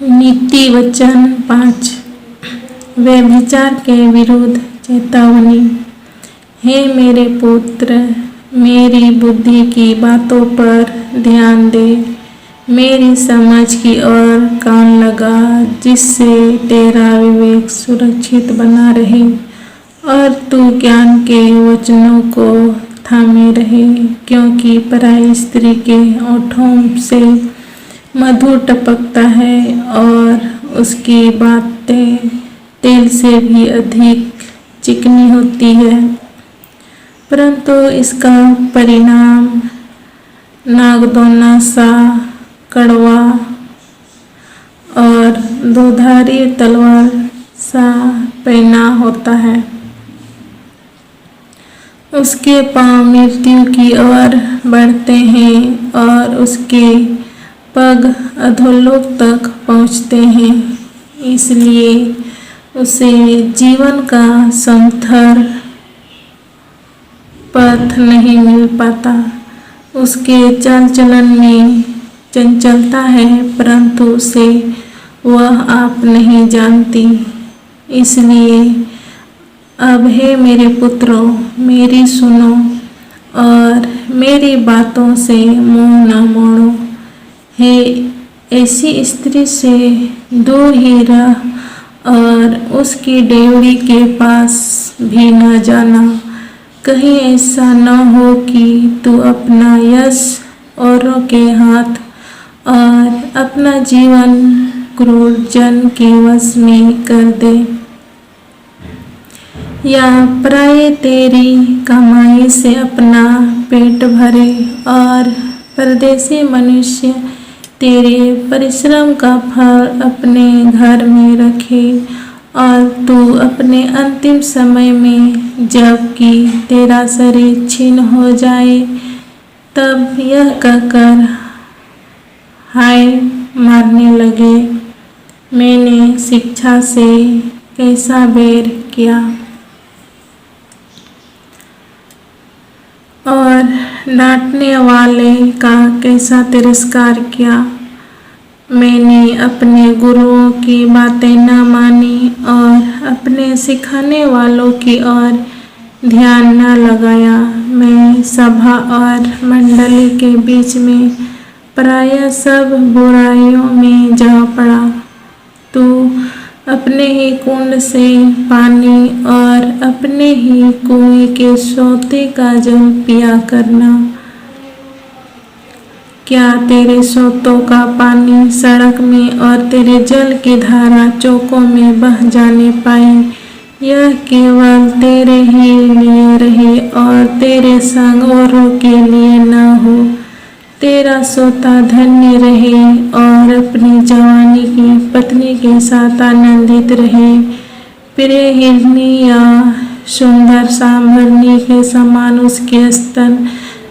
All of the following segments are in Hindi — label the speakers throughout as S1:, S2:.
S1: नीति वचन 5। व्यभिचार के विरुद्ध चेतावनी। हे मेरे पुत्र, मेरी बुद्धि की बातों पर ध्यान दे, मेरी समझ की ओर कान लगा, जिससे तेरा विवेक सुरक्षित बना रहे और तू ज्ञान के वचनों को थामे रहे, क्योंकि पराई स्त्री के ओठों से मधु टपकता है और उसकी बातें तेल से भी अधिक चिकनी होती है, परंतु इसका परिणाम नागदौना सा कड़वा और दोधारी तलवार सा पैना होता है। उसके पांव मृत्यु की ओर बढ़ते हैं और उसके पग अधोलोक तक पहुँचते हैं, इसलिए उसे जीवन का समथर पथ नहीं मिल पाता। उसके चाल चलन में चंचलता है, परंतु उसे वह आप नहीं जानती। इसलिए अब हे मेरे पुत्रों, मेरी सुनो और मेरी बातों से मुंह न मोड़ो। हे ऐसी स्त्री से दूर ही रह और उसकी डेवढ़ी के पास भी न जाना, कहीं ऐसा न हो कि तू अपना यश औरों के हाथ और अपना जीवन क्रूर जन के वश में कर दे, या पराये तेरी कमाई से अपना पेट भरे और परदेसी मनुष्य तेरे परिश्रम का फल अपने घर में रखे, और तू अपने अंतिम समय में जबकि तेरा शरीर क्षीण हो जाए, तब यह कहकर हाय मारने लगे, मैंने शिक्षा से कैसा बैर किया और डांटने वाले का कैसा तिरस्कार किया। मैंने अपने गुरुओं की बातें न मानी और अपने सिखाने वालों की ओर ध्यान न लगाया। मैं सभा और मंडली के बीच में प्रायः सब बुराइयों में जा पड़ा। तू अपने ही कुंड से पानी और अपने ही कुएं के सोते का जल पिया करना। क्या तेरे सोतों का पानी सड़क में और तेरे जल की धारा चौकों में बह जाने पाई? यह केवल तेरे ही लिए रहे और तेरे संग औरों के लिए न हो। तेरा सोता धन्य रहे और अपनी जवानी की पत्नी के साथ आनंदित रहे। प्रिय हिरनी या सुंदर सांभरनी के समान उसके स्तन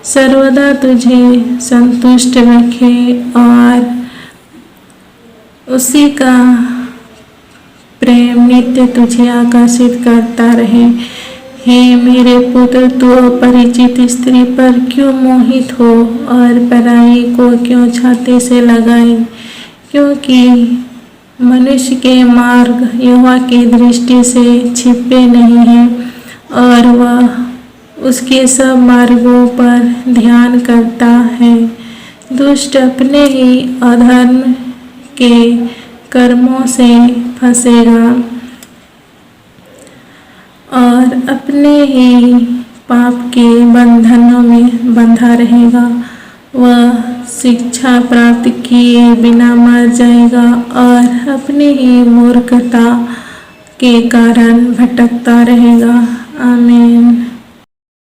S1: सर्वदा तुझे संतुष्ट रखे और उसी का प्रेम नित्य तुझे आकर्षित करता रहे। हे मेरे पुत्र, तू अपरिचित स्त्री पर क्यों मोहित हो और पराई को क्यों छाती से लगाए? क्योंकि मनुष्य के मार्ग यहोवा की दृष्टि से छिपे नहीं हैं और वह उसके सब मार्गों पर ध्यान करता है। दुष्ट अपने ही अधर्म के कर्मों से फंसेगा और अपने ही पाप के बंधनों में बंधा रहेगा। वह शिक्षा प्राप्त किए बिना मर जाएगा और अपने ही मूर्खता के कारण भटकता रहेगा। आमीन।